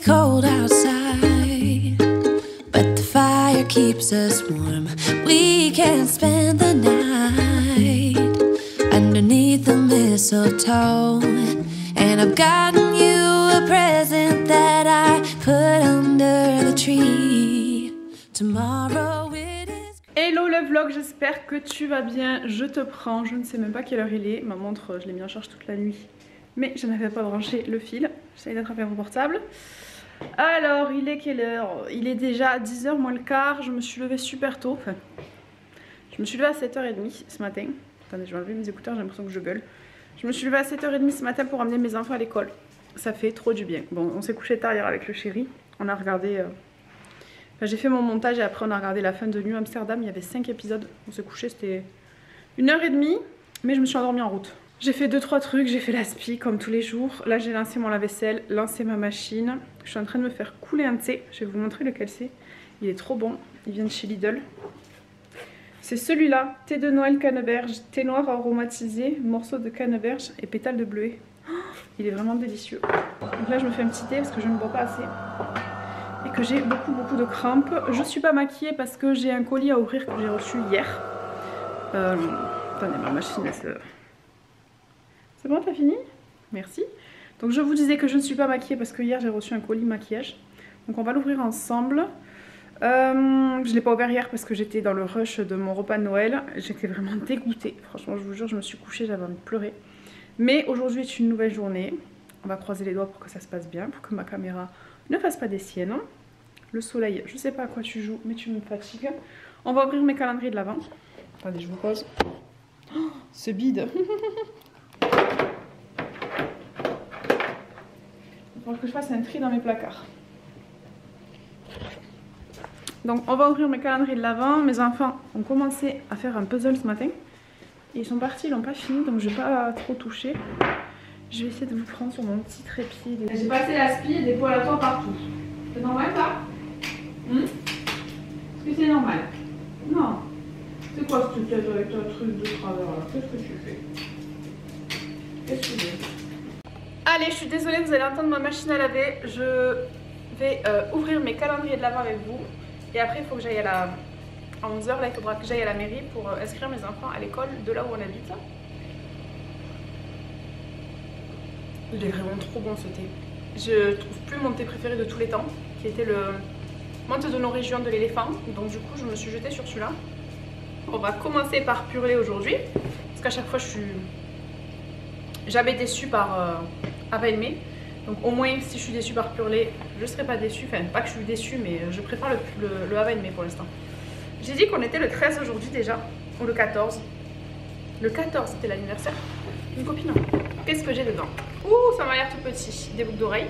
cold outside, but the fire keeps us warm. We can spend the night underneath the mistletoe, and I've gotten you a present that I put under the tree. Tomorrow it is... Hello le vlog, j'espère que tu vas bien. Je te prends, je ne sais même pas quelle heure il est. Ma montre, je l'ai mis en charge toute la nuit, mais je n'avais pas branché le fil. J'essaie d'attraper mon portable. Alors, il est quelle heure? Il est déjà 10h moins le quart. Je me suis levée super tôt. Enfin, je me suis levée à 7h30 ce matin. Attendez, je vais enlever mes écouteurs, j'ai l'impression que je gueule. Je me suis levée à 7h30 ce matin pour amener mes enfants à l'école. Ça fait trop du bien. Bon, on s'est couché tard hier avec le chéri. On a regardé... Enfin, j'ai fait mon montage et après on a regardé la fin de New Amsterdam. Il y avait 5 épisodes. On s'est couché, c'était 1h30. Mais je me suis endormie en route. J'ai fait 2-3 trucs, j'ai fait l'aspi comme tous les jours. Là j'ai lancé mon lave-vaisselle, lancé ma machine. Je suis en train de me faire couler un thé. Je vais vous montrer lequel c'est. Il est trop bon. Il vient de chez Lidl. C'est celui-là. Thé de Noël canneberge, thé noir aromatisé, morceau de canneberge et pétales de bleuet. Oh, il est vraiment délicieux. Donc là je me fais un petit thé parce que je ne bois pas assez. Et que j'ai beaucoup de crampes. Je ne suis pas maquillée parce que j'ai un colis à ouvrir que j'ai reçu hier. Attendez, ma machine elle se... C'est bon, t'as fini? Merci. Donc je vous disais que je ne suis pas maquillée parce que hier j'ai reçu un colis maquillage. Donc on va l'ouvrir ensemble. Je ne l'ai pas ouvert hier parce que j'étais dans le rush de mon repas de Noël. J'étais vraiment dégoûtée. Franchement, je vous jure, je me suis couchée, j'avais envie de pleurer. Mais aujourd'hui est une nouvelle journée. On va croiser les doigts pour que ça se passe bien, pour que ma caméra ne fasse pas des siennes. Le soleil, je sais pas à quoi tu joues, mais tu me fatigues. On va ouvrir mes calendriers de l'Avent. Attendez, je vous pose. Oh, ce bide. Il faut que je fasse un tri dans mes placards. Donc on va ouvrir mes calendriers de l'Avent. Mes enfants ont commencé à faire un puzzle ce matin. Et ils sont partis, ils l'ont pas fini, donc je vais pas trop toucher. Je vais essayer de vous prendre sur mon petit trépied. J'ai passé l'aspi et des poils à toi partout. C'est normal ça? Est-ce que c'est normal? Non. C'est quoi ce tête avec ton truc de travers là? Qu'est-ce que tu fais? Qu'est-ce que tu fais? Allez, je suis désolée, vous allez entendre ma machine à laver. Je vais ouvrir mes calendriers de l'Avent avec vous. Et après, il faut que j'aille à la... À 11h, là, il faudra que j'aille à la mairie pour inscrire mes enfants à l'école de là où on habite. Il est vraiment trop bon ce thé. Je trouve plus mon thé préféré de tous les temps, qui était le menthe de nos régions de l'éléphant. Donc du coup, je me suis jetée sur celui-là. On va commencer par purler aujourd'hui. Parce qu'à chaque fois, je suis jamais déçue par Ava et May. Donc au moins, si je suis déçue par purler, je ne serai pas déçue. Enfin, pas que je suis déçue, mais je préfère le Ava et May pour l'instant. J'ai dit qu'on était le 13 aujourd'hui déjà, ou le 14. Le 14, c'était l'anniversaire d'une copine. Qu'est-ce que j'ai dedans? Ouh, ça m'a l'air tout petit. Des boucles d'oreilles.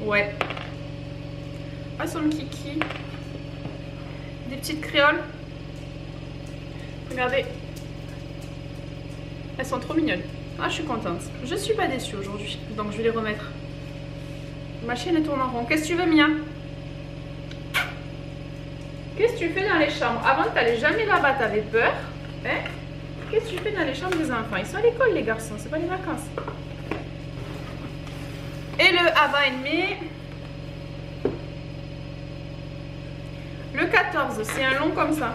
Ouais. Ah, son kiki. Des petites créoles. Regardez. Elles sont trop mignonnes. Ah, je suis contente. Je suis pas déçue aujourd'hui, donc je vais les remettre. Ma chaîne elle tourne en rond. Qu'est-ce que tu veux, Mia? Qu'est-ce que tu fais dans les chambres? Avant, tu n'allais jamais là-bas, tu avais peur. Hein? Qu'est-ce que tu fais dans les chambres des enfants? Ils sont à l'école, les garçons, c'est pas les vacances. Et le Ava et May. Le 14, c'est un long comme ça.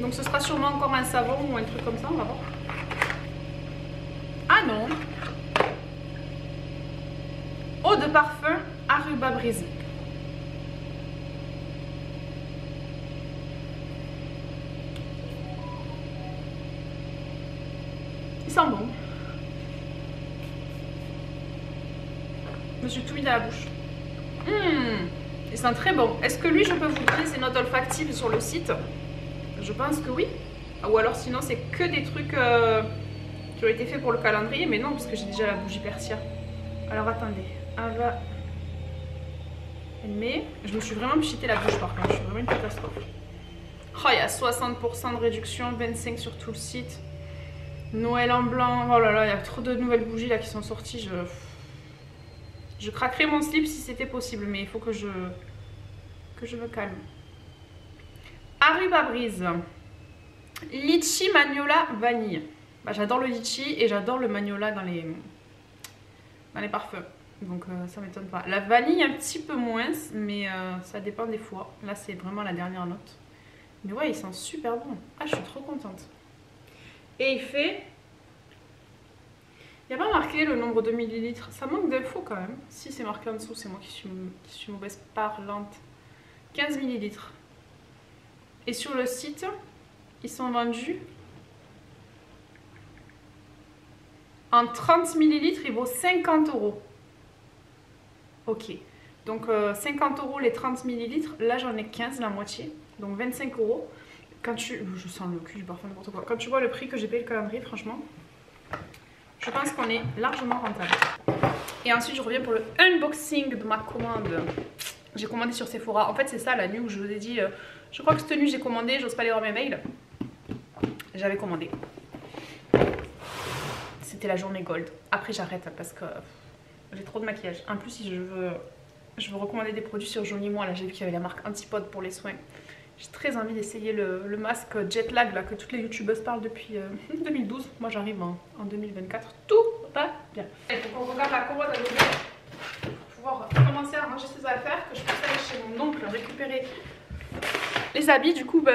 Donc ce sera sûrement encore un savon ou un truc comme ça, on va voir. Ah non. Eau de parfum Aruba Breeze. Il sent bon. Je me suis tout mis dans la bouche. Il sent très bon. Est-ce que lui, je peux vous donner ses notes olfactives sur le site? Je pense que oui. Ou alors sinon, c'est que des trucs qui ont été faits pour le calendrier. Mais non, parce que j'ai déjà la bougie Persia. Alors attendez. Ava et May. Je me suis vraiment pchité la bouche par contre. Je suis vraiment une catastrophe. Oh, il y a 60% de réduction, 25% sur tout le site. Noël en blanc, oh là là, il y a trop de nouvelles bougies là qui sont sorties. Je craquerais mon slip si c'était possible, mais il faut que je me calme. Aruba Breeze, litchi magnolia vanille. Bah, j'adore le litchi et j'adore le magnolia dans les parfums. Donc ça m'étonne pas. La vanille un petit peu moins, mais ça dépend des fois. Là c'est vraiment la dernière note. Mais ouais, il sent super bon. Ah, je suis trop contente. Et il fait... Il n'y a pas marqué le nombre de millilitres. Ça manque d'infos quand même. Si c'est marqué en dessous, c'est moi qui suis mauvaise parlante. 15 millilitres. Et sur le site, ils sont vendus en 30 millilitres, il vaut 50 €. Ok. Donc 50 € les 30 millilitres. Là, j'en ai 15, la moitié. Donc 25 €. Quand tu... Je sens le cul, parfois n'importe quoi. Quand tu vois le prix que j'ai payé le calendrier, franchement, je pense qu'on est largement rentable. Et ensuite, je reviens pour le unboxing de ma commande. J'ai commandé sur Sephora. En fait, c'est ça la nuit où je vous ai dit... je crois que cette nuit, j'ai commandé. J'ose pas aller voir mes mails. J'avais commandé. C'était la journée gold. Après, j'arrête parce que j'ai trop de maquillage. En plus, si je veux recommander des produits sur Joli Moi, là, j'ai vu qu'il y avait la marque Antipode pour les soins. J'ai très envie d'essayer le masque jet lag là, que toutes les youtubeuses parlent depuis 2012. Moi j'arrive en 2024. Tout va bien. Il faut qu'on regarde la commode à bébé pour pouvoir commencer à ranger ses affaires. Que je puisse aller chez mon oncle récupérer les habits. Du coup,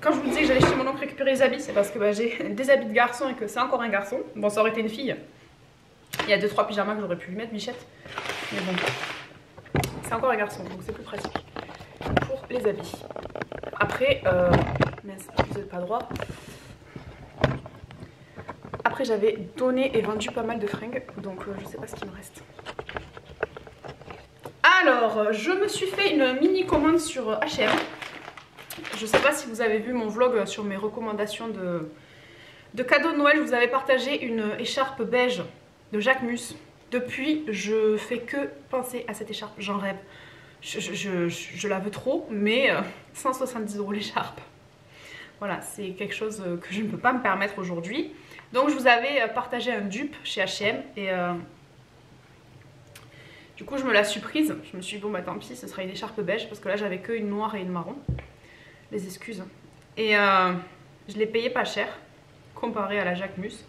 quand je vous disais que j'allais chez mon oncle récupérer les habits, c'est parce que j'ai des habits de garçon et que c'est encore un garçon. Bon, ça aurait été une fille. Il y a 2-3 pyjamas que j'aurais pu lui mettre, Bichette. Mais bon, c'est encore un garçon, donc c'est plus pratique pour les habits. Après, mince, vous n'êtes pas droit. Après, j'avais donné et vendu pas mal de fringues, donc je sais pas ce qu'il me reste. Alors, je me suis fait une mini commande sur H&M. Je sais pas si vous avez vu mon vlog sur mes recommandations de cadeaux de Noël. Je vous avais partagé une écharpe beige de Jacquemus. Depuis, je fais que penser à cette écharpe, j'en rêve. Je la veux trop, mais 170 € l'écharpe. Voilà, c'est quelque chose que je ne peux pas me permettre aujourd'hui. Donc je vous avais partagé un dupe chez H&M et du coup je me la suis prise. Je me suis dit bon bah tant pis, ce sera une écharpe beige parce que là j'avais que une noire et une marron. Les excuses. Et je l'ai payé pas cher comparé à la Jacquemus.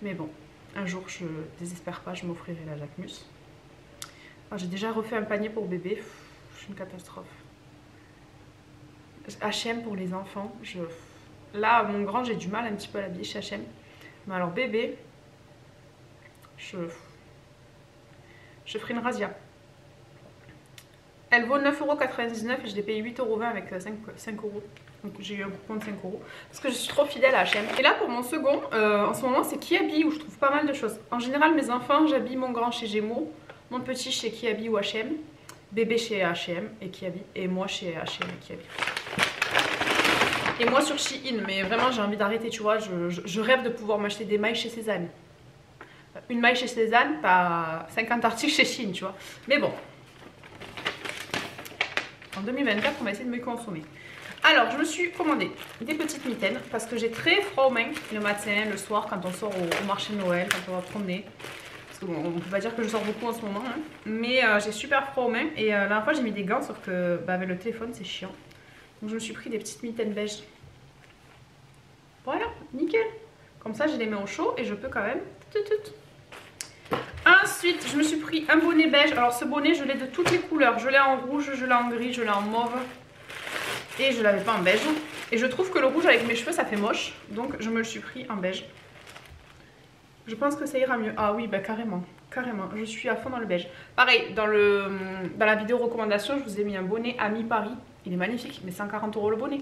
Mais bon, un jour je désespère pas, je m'offrirai la Jacquemus. J'ai déjà refait un panier pour bébé. C'est une catastrophe. H&M pour les enfants. Là, mon grand, j'ai du mal un petit peu à l'habiller chez H&M. Mais alors bébé, je ferai une razzia. Elle vaut 9,99 € et je l'ai payé 8,20 € avec 5 €. Donc j'ai eu un coupon de 5 €. Parce que je suis trop fidèle à H&M. Et là pour mon second, en ce moment c'est Kiabi où je trouve pas mal de choses. En général mes enfants, j'habille mon grand chez Gémeaux, mon petit chez Kiabi ou H&M, bébé chez H&M et Kiabi, et moi chez H&M et Kiabi. Et moi sur Shein, mais vraiment j'ai envie d'arrêter, tu vois, je rêve de pouvoir m'acheter des mailles chez Cézanne. Une maille chez Cézanne, t'as 50 articles chez Shein, tu vois. Mais bon, en 2024, on va essayer de me consommer. Alors, je me suis commandé des petites mitaines parce que j'ai très froid aux mains le matin, le soir, quand on sort au marché de Noël, quand on va promener. Parce que bon, on peut pas dire que je sors beaucoup en ce moment, hein. Mais j'ai super froid aux mains. Et la dernière fois, j'ai mis des gants, sauf que avec le téléphone, c'est chiant. Donc, je me suis pris des petites mitaines beige. Voilà, nickel. Comme ça, j'ai les mains au chaud et je peux quand même... Ensuite, je me suis pris un bonnet beige. Alors, ce bonnet, je l'ai de toutes les couleurs. Je l'ai en rouge, je l'ai en gris, je l'ai en mauve. Et je l'avais pas en beige. Et je trouve que le rouge avec mes cheveux, ça fait moche. Donc, je me le suis pris en beige. Je pense que ça ira mieux. Ah oui, bah carrément. Carrément. Je suis à fond dans le beige. Pareil, dans la vidéo recommandation, je vous ai mis un bonnet Ami Paris. Il est magnifique, mais 140 € le bonnet.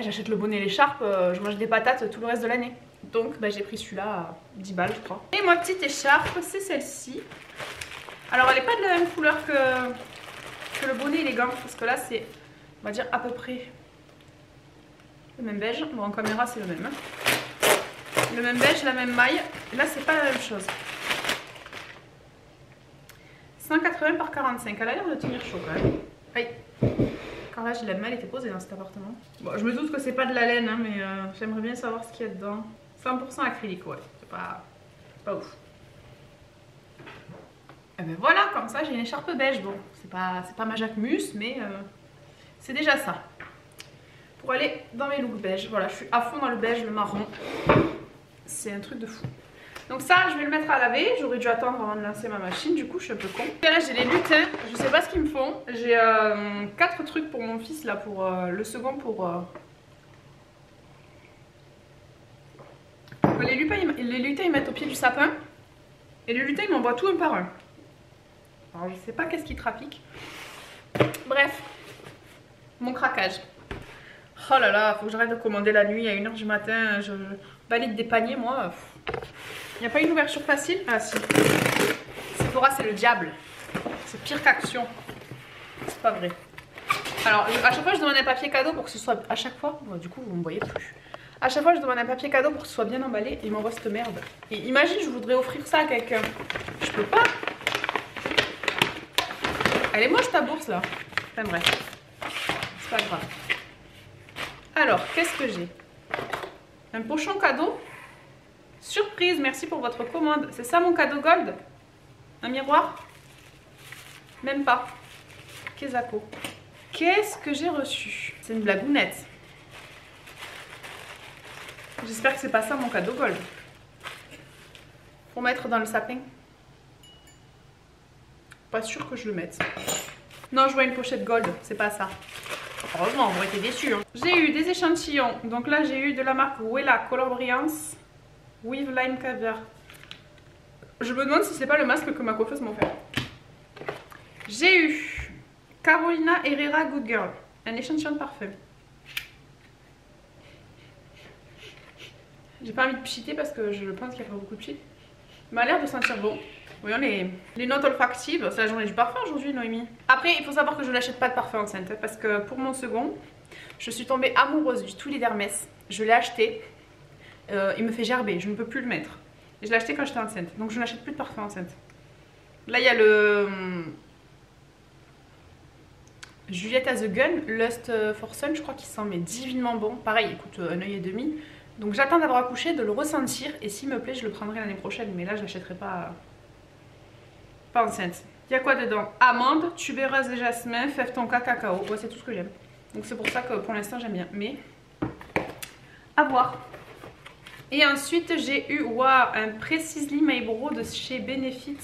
J'achète le bonnet et l'écharpe, je mange des patates tout le reste de l'année. Donc bah, j'ai pris celui-là à 10 balles je crois. Et ma petite écharpe, c'est celle-ci. Alors elle n'est pas de la même couleur que le bonnet et les gants. Parce que là c'est, on va dire à peu près le même beige. Bon en caméra c'est le même. Hein. Le même beige, la même maille. Là c'est pas la même chose. 180 par 45, elle a l'air de tenir chaud quand même. Aïe. Car là, j'ai la malle était posée dans cet appartement. Bon, je me doute que c'est pas de la laine, hein, mais j'aimerais bien savoir ce qu'il y a dedans. 100% acrylique, ouais. C'est pas ouf. Et ben voilà, comme ça, j'ai une écharpe beige. Bon, c'est pas ma Jacquemus, mais c'est déjà ça. Pour aller dans mes looks beige. Voilà, je suis à fond dans le beige, le marron. C'est un truc de fou. Donc ça, je vais le mettre à laver. J'aurais dû attendre avant de lancer ma machine. Du coup, je suis un peu con. Et là, j'ai les lutins. Je sais pas ce qu'ils me font. J'ai 4 trucs pour mon fils là, pour le second pour... Les lutins, ils mettent au pied du sapin. Et les lutins, ils m'envoient tout un par un. Alors, je sais pas qu'est-ce qu'ils trafiquent. Bref, mon craquage. Oh là là, faut que j'arrête de commander la nuit à 1h du matin. Je valide des paniers, moi. Il n'y a pas une ouverture facile? Ah si. Sephora, c'est le diable. C'est pire qu'Action. C'est pas vrai. Alors, à chaque fois, je demande un papier cadeau pour que ce soit... À chaque fois, bon, du coup, vous ne me voyez plus. À chaque fois, je demande un papier cadeau pour que ce soit bien emballé et il m'envoie cette merde. Et imagine, je voudrais offrir ça à quelqu'un. Je peux pas. Elle est moche ta bourse là. Enfin bref. C'est pas grave. Alors, qu'est-ce que j'ai? Un pochon cadeau. Surprise, merci pour votre commande. C'est ça mon cadeau gold? Un miroir? Même pas. Kezako. Qu'est-ce que j'ai reçu? C'est une blagounette. J'espère que c'est pas ça mon cadeau gold. Pour mettre dans le sapin. Pas sûr que je le mette. Non, je vois une pochette gold, c'est pas ça. Heureusement, on aurait été déçus. Hein. J'ai eu des échantillons. Donc là, j'ai eu de la marque Wella Color Brilliance with Lime Cover. Je me demande si c'est pas le masque que ma coiffeuse m'a offert. J'ai eu Carolina Herrera Good Girl, un échantillon de parfum. J'ai pas envie de pchiter parce que je pense qu'il y a pas beaucoup de pchit. Il m'a l'air de sentir bon. Voyons les notes olfactives. C'est la journée du parfum aujourd'hui, Noémie. Après, il faut savoir que je n'achète pas de parfum enceinte. Parce que pour mon second, je suis tombée amoureuse du Tous les d'Hermès. Je l'ai acheté. Il me fait gerber. Je ne peux plus le mettre. Et je l'ai acheté quand j'étais enceinte. Donc je n'achète plus de parfum enceinte. Là, il y a le... Juliette Has a Gun, Lust for Sun. Je crois qu'il sent mais divinement bon. Pareil, il coûte 1,5 €. Donc j'attends d'avoir accouché, de le ressentir. Et s'il me plaît, je le prendrai l'année prochaine. Mais là, je l'achèterai pas... Pas enceinte. Il y a quoi dedans? Amande, tubéreuse et jasmin, fève tonka, cacao. Ouais, c'est tout ce que j'aime. Donc c'est pour ça que pour l'instant j'aime bien. Mais à voir. Et ensuite j'ai eu un Precisely My Brow de chez Benefit.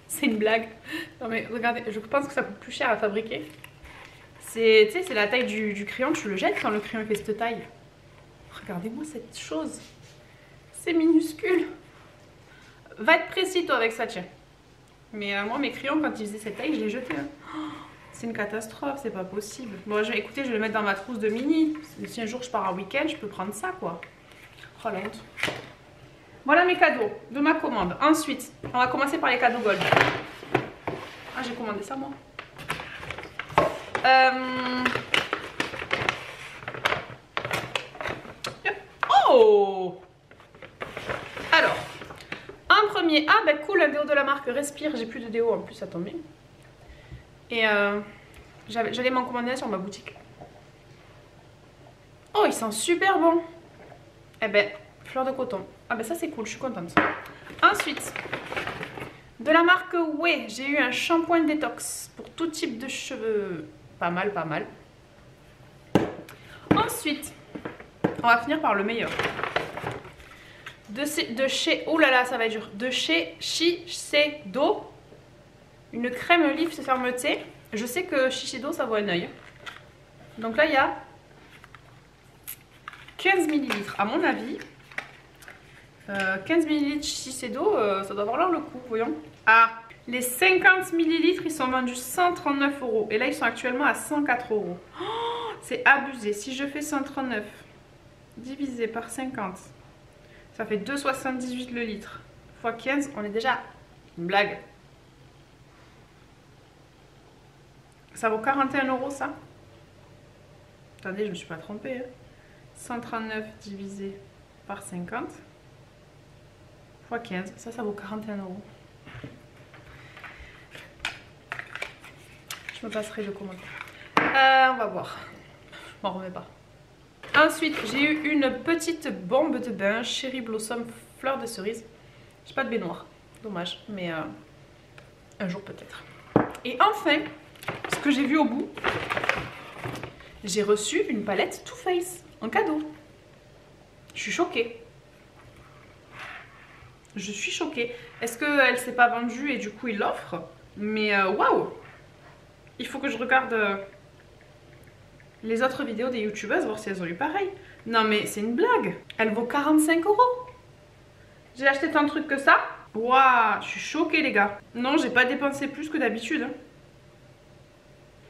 C'est une blague. Non mais regardez, je pense que ça coûte plus cher à fabriquer. C'est la taille du crayon. Tu le jettes quand le crayon fait cette taille. Regardez-moi cette chose. C'est minuscule. Va être précis toi avec ça, tiens. Mais moi mes crayons quand ils faisaient cette taille je les jetais. Hein. Oh, c'est une catastrophe, c'est pas possible. Bon écoutez, je vais le mettre dans ma trousse de mini. Si un jour je pars en week-end, je peux prendre ça quoi. Oh la honte. Voilà mes cadeaux de ma commande. Ensuite, on va commencer par les cadeaux gold. Ah j'ai commandé ça moi. Oh. Alors. Un premier, ah bah cool, un déo de la marque Respire, j'ai plus de déo en plus, ça tombe bien. Et j'allais m'en commander sur ma boutique. Oh, il sent super bon. Eh ben, fleur de coton. Ah ben ça c'est cool, je suis contente. Ensuite, de la marque Ouai, j'ai eu un shampoing détox pour tout type de cheveux. Pas mal, pas mal. Ensuite, on va finir par le meilleur. De chez, oh là là ça va être dur, de chez Shiseido, une crème lisse fermeté. Je sais que Shiseido ça vaut un oeil. Donc là il y a 15 ml à mon avis. 15 ml Shiseido, ça doit valoir le coup, voyons. Ah, les 50 ml ils sont vendus 139 € et là ils sont actuellement à 104 €. Oh, c'est abusé. Si je fais 139 divisé par 50, ça fait 2,78 le litre. X 15, on est déjà... Une blague. Ça vaut 41 € ça? Attendez, je me suis pas trompée. Hein. 139 divisé par 50. X 15, ça vaut 41 €. Je me passerai de commande. On va voir. Je m'en remets pas. Ensuite, j'ai eu une petite bombe de bain Cherry Blossom fleur de cerise. J'ai pas de baignoire, dommage, mais un jour peut-être. Et enfin, ce que j'ai vu au bout, j'ai reçu une palette Too Faced en cadeau. Je suis choquée. Je suis choquée. Est-ce qu'elle s'est pas vendue et du coup il l'offre? Mais waouh! Il faut que je regarde les autres vidéos des youtubeuses, voir si elles ont eu pareil. Non mais c'est une blague. Elle vaut 45 €. J'ai acheté tant de trucs que ça. Waouh, je suis choquée les gars. Non, j'ai pas dépensé plus que d'habitude. Hein.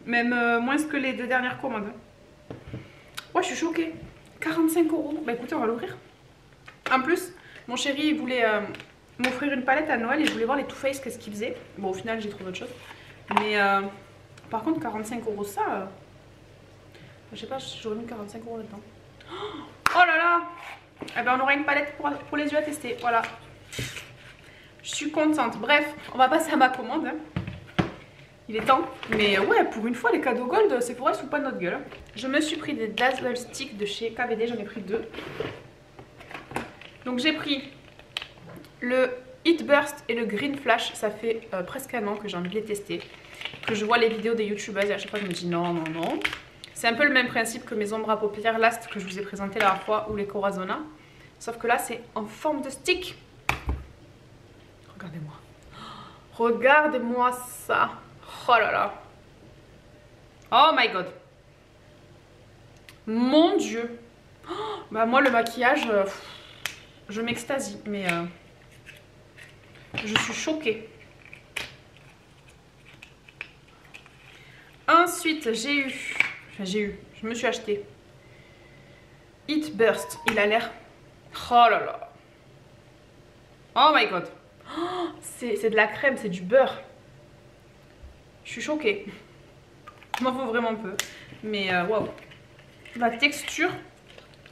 Même moins que les 2 dernières commandes. Ouais, je suis choquée. 45 €. Bah écoutez, on va l'ouvrir. En plus, mon chéri il voulait m'offrir une palette à Noël et je voulais voir les Too Faced, qu'est-ce qu'ils faisaient. Bon, au final, j'ai trouvé autre chose. Mais par contre, 45 € ça... je sais pas, j'aurais mis 45 € là-dedans. Oh là là! Eh ben, on aura une palette pour les yeux à tester. Voilà. Je suis contente. Bref, on va passer à ma commande. Hein. Il est temps. Mais ouais, pour une fois, les cadeaux gold, c'est pour elles sous pas de notre gueule. Je me suis pris des Dazzle Sticks de chez KVD. J'en ai pris 2. Donc j'ai pris le Heat Burst et le Green Flash. Ça fait presque un an que j'ai envie de les tester. Que je vois les vidéos des youtubeuses et à chaque fois je me dis non, non, non. C'est un peu le même principe que mes ombres à paupières Last que je vous ai présenté la dernière fois ou les Corazona. Sauf que là c'est en forme de stick. Regardez-moi. Regardez-moi ça. Oh là là. Oh my god. Mon dieu. Oh, bah moi le maquillage, je m'extasie. Mais je suis choquée. Ensuite je me suis acheté Heat Burst. Il a l'air... Oh là là. Oh my god. Oh, c'est de la crème, c'est du beurre. Je suis choquée. Il m'en faut vraiment peu. Mais waouh. La texture,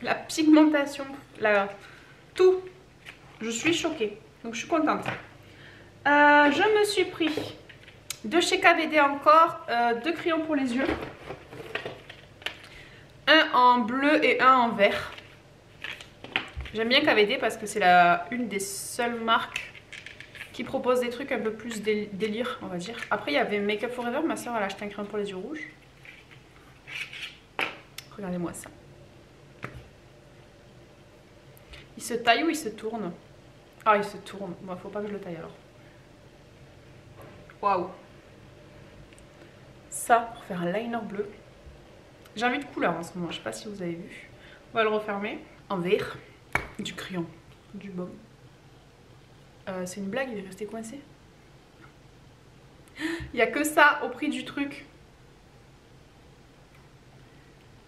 la pigmentation, tout. Je suis choquée. Donc je suis contente. Je me suis pris de chez KVD encore 2 crayons pour les yeux. Un en bleu et un en vert. J'aime bien KVD parce que c'est une des seules marques qui propose des trucs un peu plus délire, on va dire. Après, il y avait Make Up For Ever. Ma soeur, elle a acheté un crayon pour les yeux rouges. Regardez-moi ça. Il se taille ou il se tourne? Ah, il se tourne. Bon, faut pas que je le taille alors. Waouh. Ça, pour faire un liner bleu. J'ai envie de couleur en ce moment. Je sais pas si vous avez vu. On va le refermer. En vert. Du crayon. Du baume. C'est une blague, il est resté coincé. Il n'y a que ça au prix du truc.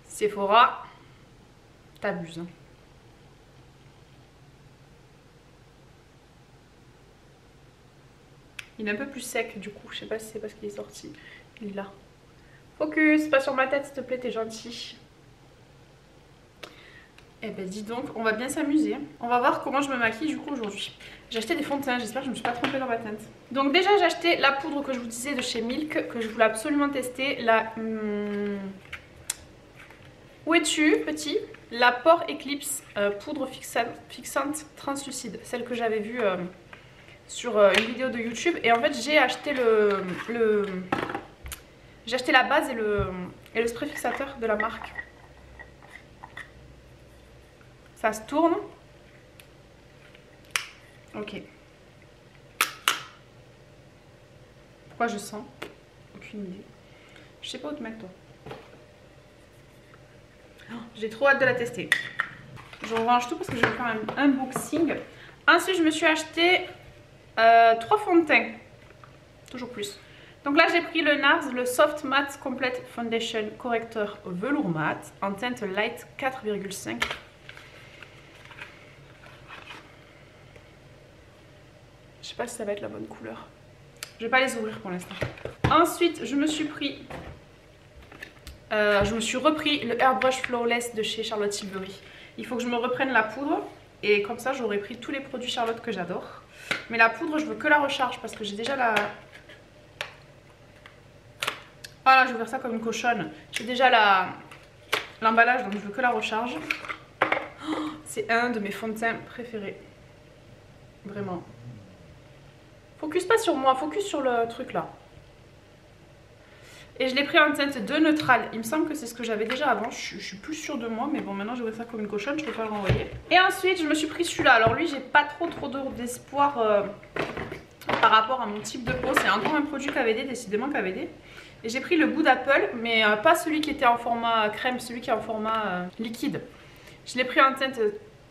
Sephora, t'abuses. Hein. Il est un peu plus sec du coup, je sais pas si c'est parce qu'il est sorti. Il est là. Focus, pas sur ma tête s'il te plaît, t'es gentil. Eh ben dis donc, on va bien s'amuser. On va voir comment je me maquille du coup aujourd'hui. J'ai acheté des fonds de teint, j'espère que je me suis pas trompée dans ma teinte. Donc déjà j'ai acheté la poudre que je vous disais de chez Milk, que je voulais absolument tester. La... Où es-tu petit? La Pore Eclipse poudre fixante translucide. Celle que j'avais vue sur une vidéo de YouTube. Et en fait j'ai acheté j'ai acheté la base et le spray fixateur de la marque. Ça se tourne. Ok. Pourquoi je sens? Aucune idée. Je sais pas où te mettre toi. Oh, j'ai trop hâte de la tester. Je range tout parce que je vais faire un unboxing. Ensuite je me suis acheté 3 fonds de teint. Toujours plus. Donc là j'ai pris le NARS, le Soft Matte Complete Foundation Correcteur Velours Mat en teinte Light 4,5. Je sais pas si ça va être la bonne couleur. Je vais pas les ouvrir pour l'instant. Ensuite, je me suis repris le Airbrush Flawless de chez Charlotte Tilbury. Il faut que je me reprenne la poudre. Et comme ça, j'aurai pris tous les produits Charlotte que j'adore. Mais la poudre, je veux que la recharge parce que j'ai déjà la... Voilà, je vais faire ça comme une cochonne. J'ai déjà l'emballage, donc je veux que la recharge. Oh, c'est un de mes fonds de teint préférés. Vraiment. Focus pas sur moi, focus sur le truc là. Et je l'ai pris en teinte de neutral. Il me semble que c'est ce que j'avais déjà avant. Je suis plus sûre de moi, mais bon, maintenant je vois ça comme une cochonne, je peux pas le renvoyer. Et ensuite, je me suis pris celui-là. Alors lui, j'ai pas trop d'espoir par rapport à mon type de peau. C'est encore un produit KVD, décidément KVD. Et j'ai pris le Good Apple, mais pas celui qui était en format crème, celui qui est en format liquide. Je l'ai pris en teinte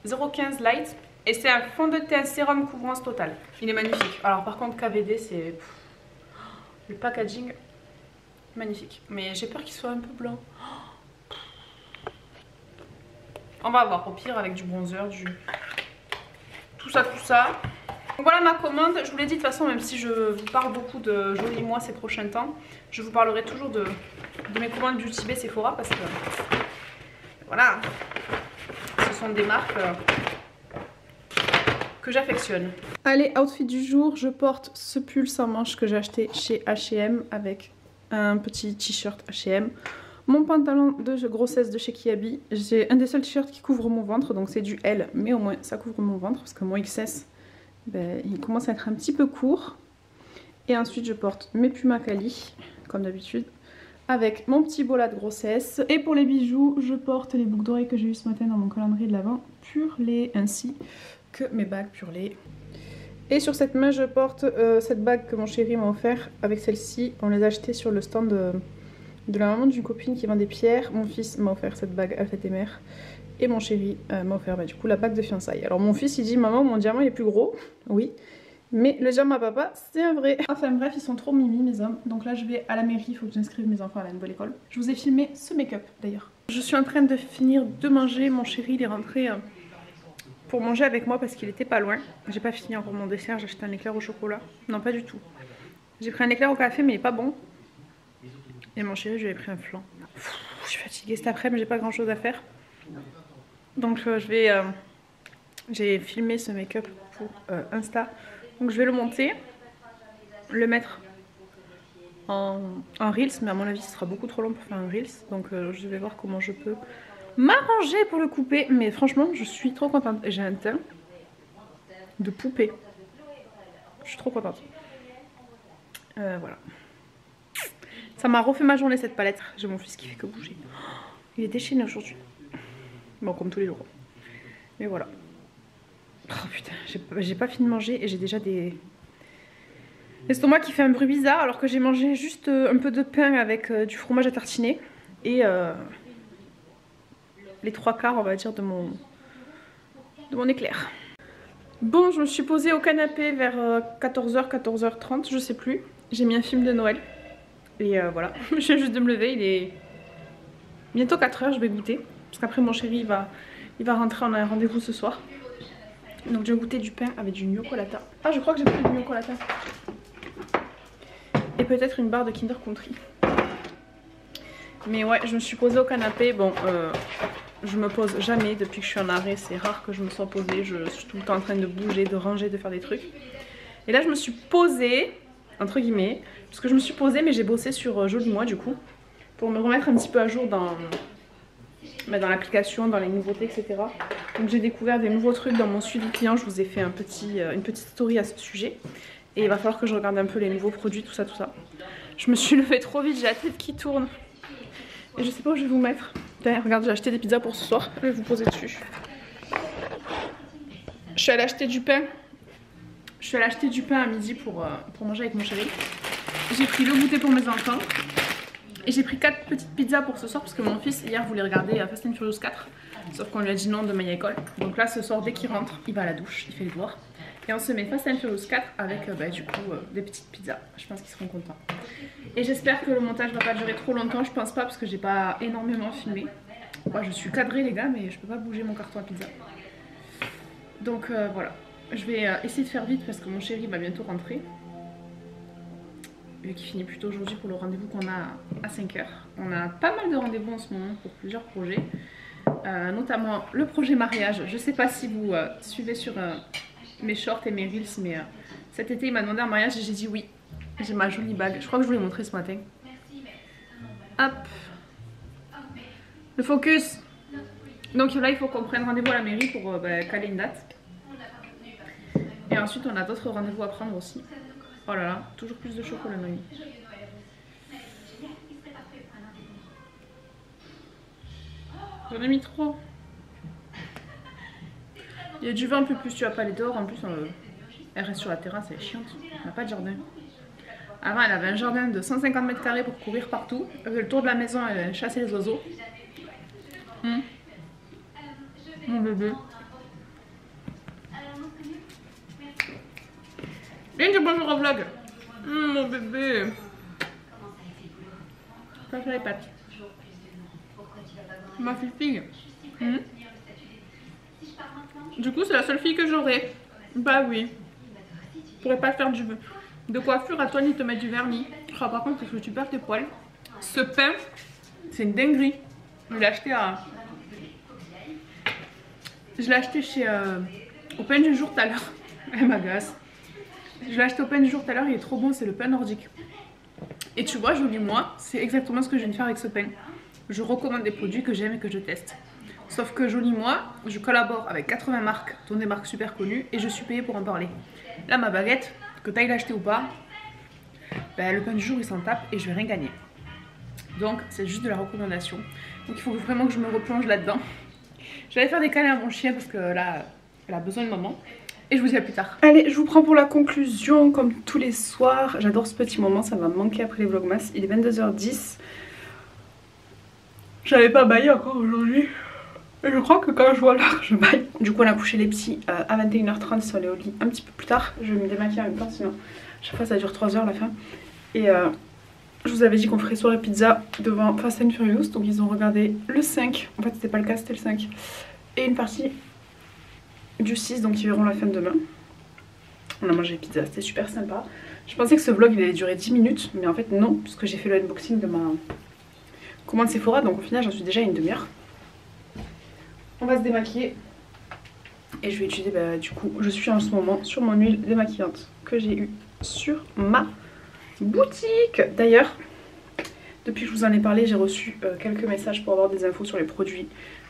015 Light. Et c'est un fond de teint sérum couvrance total. Il est magnifique. Alors par contre, KVD, c'est... Le packaging... magnifique, mais j'ai peur qu'il soit un peu blanc. On va voir, au pire avec du bronzer, tout ça. Donc voilà ma commande. Je vous l'ai dit de toute façon, même si je vous parle beaucoup de jolis mois ces prochains temps, je vous parlerai toujours de mes commandes Beauty Bay Sephora parce que voilà, ce sont des marques que j'affectionne. Allez, outfit du jour, je porte ce pull sans manches que j'ai acheté chez H&M avec un petit t-shirt H&M, mon pantalon de grossesse de chez Kiabi. J'ai un des seuls t-shirts qui couvre mon ventre, donc c'est du L, mais au moins ça couvre mon ventre parce que mon XS, ben, il commence à être un petit peu court. Et ensuite je porte mes Puma Cali, comme d'habitude, avec mon petit bola de grossesse. Et pour les bijoux, je porte les boucles d'oreilles que j'ai eu ce matin dans mon calendrier de l'Avent, Purlé, ainsi que mes bagues Purlé. Et sur cette main, je porte cette bague que mon chéri m'a offert. Avec celle-ci, on les a achetées sur le stand de la maman d'une copine qui vend des pierres. Mon fils m'a offert cette bague à fête des mères. Et mon chéri m'a offert du coup la bague de fiançailles. Alors mon fils il dit maman, mon diamant il est plus gros. Oui, mais le diamant à papa c'est un vrai. Enfin bref, ils sont trop mimi mes hommes. Donc là je vais à la mairie, il faut que j'inscrive mes enfants à la nouvelle école. Je vous ai filmé ce make-up d'ailleurs. Je suis en train de finir de manger. Mon chéri il est rentré pour manger avec moi parce qu'il était pas loin. J'ai pas fini encore mon dessert, j'ai acheté un éclair au chocolat. Non pas du tout. J'ai pris un éclair au café mais il est pas bon. Et mon chéri je lui ai pris un flan. Je suis fatiguée cet après-midi, j'ai pas grand chose à faire. Donc j'ai filmé ce make-up pour Insta. Donc je vais le monter, le mettre en Reels, mais à mon avis ce sera beaucoup trop long pour faire un Reels. Donc je vais voir comment je peux m'arranger pour le couper. Mais franchement je suis trop contente. J'ai un teint de poupée. Je suis trop contente. Voilà. Ça m'a refait ma journée cette palette. J'ai mon fils qui fait que bouger. Il est déchaîné aujourd'hui. Bon, comme tous les jours. Mais voilà. Oh putain, j'ai pas fini de manger et j'ai déjà des... l'estomac qui fait un bruit bizarre alors que j'ai mangé juste un peu de pain avec du fromage à tartiner. Et les 3/4 on va dire de mon éclair. Bon, je me suis posée au canapé vers 14h, 14h30, je sais plus. J'ai mis un film de Noël. Et voilà, je viens juste de me lever, il est bientôt 4h, je vais goûter. Parce qu'après mon chéri il va rentrer, on a un rendez-vous ce soir. Donc je vais goûter du pain avec du Gnoccolata. Ah, je crois que j'ai pris du Gnoccolata. Et peut-être une barre de Kinder Country. Mais ouais, je me suis posée au canapé. Bon, je me pose jamais depuis que je suis en arrêt. C'est rare que je me sois posée. Je suis tout le temps en train de bouger, de ranger, de faire des trucs. Et là je me suis posée, entre guillemets. Parce que je me suis posée mais j'ai bossé sur Joli Moi du coup. Pour me remettre un petit peu à jour dans l'application, dans les nouveautés, etc. Donc j'ai découvert des nouveaux trucs dans mon suivi client. Je vous ai fait une petite story à ce sujet. Et il va falloir que je regarde un peu les nouveaux produits, tout ça, tout ça. Je me suis levée trop vite, j'ai la tête qui tourne. Et je sais pas où je vais vous mettre. D'ailleurs, regarde, j'ai acheté des pizzas pour ce soir. Je vais vous poser dessus. Je suis allée acheter du pain. Je suis allée acheter du pain à midi pour manger avec mon chéri. J'ai pris le goûter pour mes enfants. Et j'ai pris 4 petites pizzas pour ce soir parce que mon fils hier voulait regarder Fast and Furious 4. Sauf qu'on lui a dit non de manière école. Donc là ce soir dès qu'il rentre, il va à la douche, il fait les devoirs. Et on se met Fast and Furious 4 avec du coup des petites pizzas. Je pense qu'ils seront contents. Et j'espère que le montage va pas durer trop longtemps. Je pense pas parce que j'ai pas énormément filmé. Moi je suis cadrée les gars mais je peux pas bouger mon carton à pizza. Donc voilà. Je vais essayer de faire vite parce que mon chéri va bientôt rentrer. Vu qu'il finit plus tôt aujourd'hui pour le rendez-vous qu'on a à 5h. On a pas mal de rendez-vous en ce moment pour plusieurs projets. Notamment le projet mariage. Je sais pas si vous suivez sur mes shorts et mes reels, mais cet été il m'a demandé un mariage et j'ai dit oui. J'ai ma jolie bague. Je crois que je vous l'ai montré ce matin. Hop. Le focus. Donc là il faut qu'on prenne rendez-vous à la mairie pour caler une date. Et ensuite on a d'autres rendez-vous à prendre aussi. Oh là là, toujours plus de chocolat Noémie. J'en ai mis trop. Il y a du vent un peu plus, tu vas pas aller dehors. En plus, elle reste sur la terrasse, elle est chiante. On n'a pas de jardin. Avant, elle avait un jardin de 150 mètres carrés pour courir partout. Elle faisait le tour de la maison, elle chassait les oiseaux. Mon bébé. Viens dire bonjour au vlog. Mon bébé. Ça fait les pattes. Ma fille. Du coup, c'est la seule fille que j'aurai. Bah oui. Je pourrais pas faire de coiffure à toi ni te mettre du vernis. Oh, par contre, parce que tu perds tes poils. Ce pain, c'est une dinguerie. Je l'ai acheté à... Je l'ai acheté chez... au pain du jour tout à l'heure. Elle m'agace. Je l'ai acheté au pain du jour tout à l'heure, il est trop bon, c'est le pain nordique. Et tu vois, Jolie Moi, c'est exactement ce que je viens de faire avec ce pain. Je recommande des produits que j'aime et que je teste. Sauf que Jolie Moi, je collabore avec 80 marques, dont des marques super connues, et je suis payée pour en parler. Là, ma baguette, que tu ailles l'acheter ou pas, ben, le pain du jour il s'en tape et je vais rien gagner. Donc c'est juste de la recommandation. Donc il faut vraiment que je me replonge là-dedans. Je vais aller faire des câlins à mon chien parce que là, elle a besoin de maman. Et je vous dis à plus tard. Allez, je vous prends pour la conclusion comme tous les soirs. J'adore ce petit moment, ça va me manquer après les vlogmas. Il est 22h10. J'avais pas baillé encore aujourd'hui. Je crois que quand je vois l'heure, je baille. Du coup, on a couché les petits à 21h30. Ils sont allés au lit un petit peu plus tard. Je vais me démaquiller en même temps, sinon chaque fois ça dure 3 heures la fin. Et je vous avais dit qu'on ferait soirée pizza devant Fast and Furious. Donc ils ont regardé le 5. En fait, c'était pas le cas, c'était le 5. Et une partie du 6, donc ils verront la fin de demain. On a mangé pizza, c'était super sympa. Je pensais que ce vlog il allait durer 10 minutes, mais en fait non, puisque j'ai fait le unboxing de ma commande Sephora, donc au final j'en suis déjà à une demi-heure. On va se démaquiller et je vais utiliser, bah, du coup, je suis en ce moment sur mon huile démaquillante que j'ai eue sur ma boutique. D'ailleurs, depuis que je vous en ai parlé, j'ai reçu quelques messages pour avoir des infos sur les produits,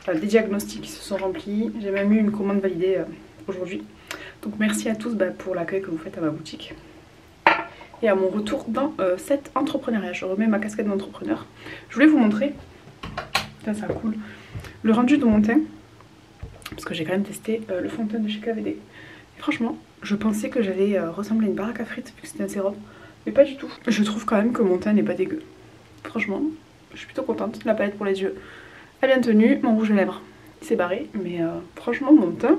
des diagnostics qui se sont remplis. J'ai même eu une commande validée aujourd'hui. Donc merci à tous pour l'accueil que vous faites à ma boutique. Et à mon retour dans cet entrepreneuriat. Je remets ma casquette d'entrepreneur. Je voulais vous montrer, ça cool, le rendu de mon teint. Parce que j'ai quand même testé le fond de teint de chez KVD. Et franchement, je pensais que j'allais ressembler à une baraque à frites vu que c'était un sérum. Mais pas du tout. Je trouve quand même que mon teint n'est pas dégueu. Franchement, je suis plutôt contente. La palette pour les yeux, elle est bien tenue. Mon rouge à lèvres, il s'est barré. Mais franchement, mon teint...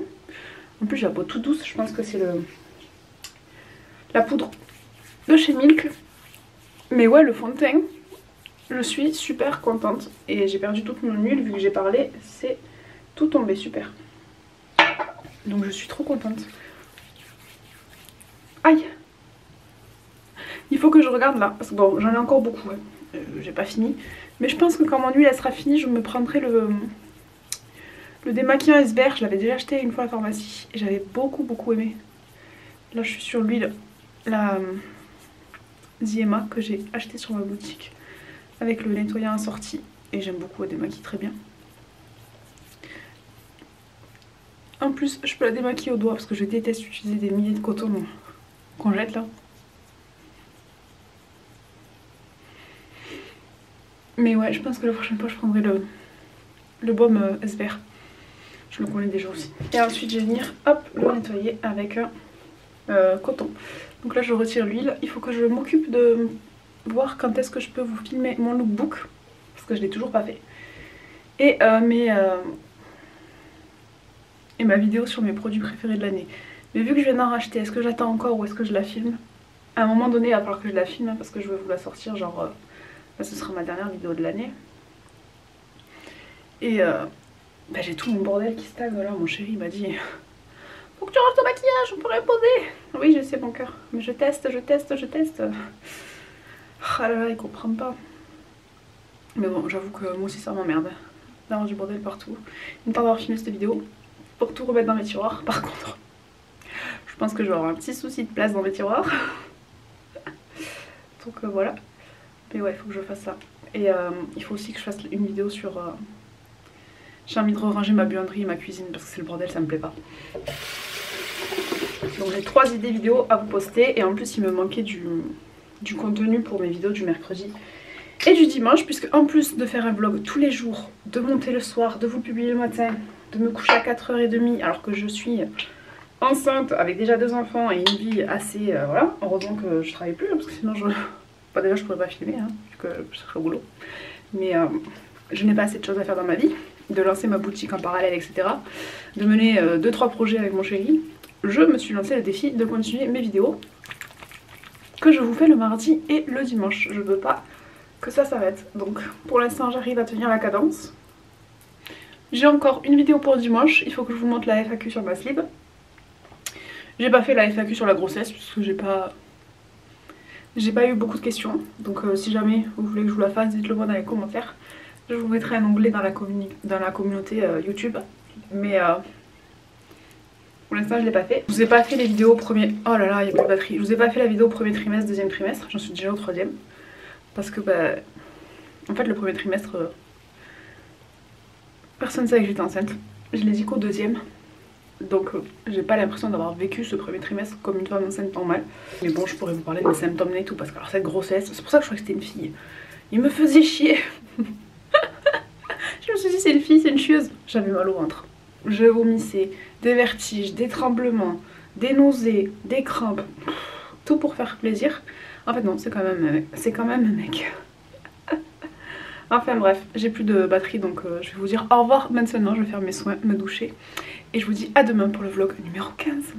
En plus, j'ai la peau toute douce. Je pense que c'est la poudre de chez Milk. Mais ouais, le fond de teint, je suis super contente. Et j'ai perdu toute mon huile. Vu que j'ai parlé, c'est tout tombé super. Donc je suis trop contente. Aïe! Il faut que je regarde là. Parce que bon, j'en ai encore beaucoup. Hein. J'ai pas fini. Mais je pense que quand mon huile elle sera finie, je me prendrai le démaquillant iceberg. Je l'avais déjà acheté une fois à la pharmacie. Et j'avais beaucoup aimé. Là je suis sur l'huile, la Ziema que j'ai acheté sur ma boutique. Avec le nettoyant assorti. Et j'aime beaucoup, elle démaquille très bien. En plus, je peux la démaquiller au doigt parce que je déteste utiliser des milliers de coton qu'on jette là. Mais ouais, je pense que la prochaine fois je prendrai le baume iceberg. Je le connais déjà aussi. Et ensuite je vais venir hop le nettoyer avec un coton. Donc là je retire l'huile. Il faut que je m'occupe de voir quand est-ce que je peux vous filmer mon lookbook. Parce que je l'ai toujours pas fait. Et ma vidéo sur mes produits préférés de l'année. Mais vu que je viens d'en racheter, est-ce que j'attends encore ou est-ce que je la filme? À un moment donné, il va falloir que je la filme hein, parce que je veux vous la sortir genre... Là, ce sera ma dernière vidéo de l'année. Et j'ai tout mon bordel qui stagne là. Mon chéri m'a dit faut que tu ranges ton maquillage, on pourrait poser. Oui, je sais mon cœur. Mais je teste. Ah là là, il comprend pas. Mais bon, j'avoue que moi aussi ça m'emmerde. D'avoir du bordel partout. Il me tarde d'avoir filmé cette vidéo pour tout remettre dans mes tiroirs. Par contre, je pense que je vais avoir un petit souci de place dans mes tiroirs. Donc voilà. Mais ouais, il faut que je fasse ça. Et il faut aussi que je fasse une vidéo sur... J'ai envie de ranger ma buanderie et ma cuisine parce que c'est le bordel, ça me plaît pas. Donc j'ai 3 idées vidéo à vous poster. Et en plus il me manquait du contenu pour mes vidéos du mercredi. et du dimanche, puisque en plus de faire un vlog tous les jours, de monter le soir, de vous le publier le matin, de me coucher à 4h30 alors que je suis enceinte avec déjà 2 enfants et une vie assez... voilà, heureusement que je travaille plus, parce que sinon je... Bah déjà je pourrais pas filmer, hein, vu que je serais au boulot. Mais je n'ai pas assez de choses à faire dans ma vie, de lancer ma boutique en parallèle, etc. De mener 2-3 projets avec mon chéri. Je me suis lancé le défi de continuer mes vidéos que je vous fais le mardi et le dimanche. Je veux pas que ça s'arrête. Donc pour l'instant j'arrive à tenir la cadence. J'ai encore une vidéo pour dimanche. Il faut que je vous montre la FAQ sur ma slip. J'ai pas fait la FAQ sur la grossesse parce que j'ai pas eu beaucoup de questions. Donc si jamais vous voulez que je vous la fasse, dites-le moi dans les commentaires. Je vous mettrai un onglet dans la communauté YouTube. Mais pour l'instant je l'ai pas fait. Je vous ai pas fait les vidéos premier... Oh là là, il y a plus de batterie. Je vous ai pas fait la vidéo premier trimestre, deuxième trimestre. J'en suis déjà au 3e. Parce que bah... En fait le premier trimestre... personne ne savait que j'étais enceinte. Je l'ai dit qu'au 2e. Donc j'ai pas l'impression d'avoir vécu ce premier trimestre comme une femme enceinte normale. Mais bon, je pourrais vous parler de mes symptômes et tout. Parce que alors cette grossesse, c'est pour ça que je croyais que c'était une fille. Il me faisait chier. Je me suis dit c'est une fille, c'est une chieuse. J'avais mal au ventre. Je vomissais, des vertiges, des tremblements, des nausées, des crampes. Tout pour faire plaisir. En fait non, c'est quand même un mec. Enfin bref, j'ai plus de batterie donc je vais vous dire au revoir maintenant. Je vais faire mes soins, me doucher. Et je vous dis à demain pour le vlog numéro 15.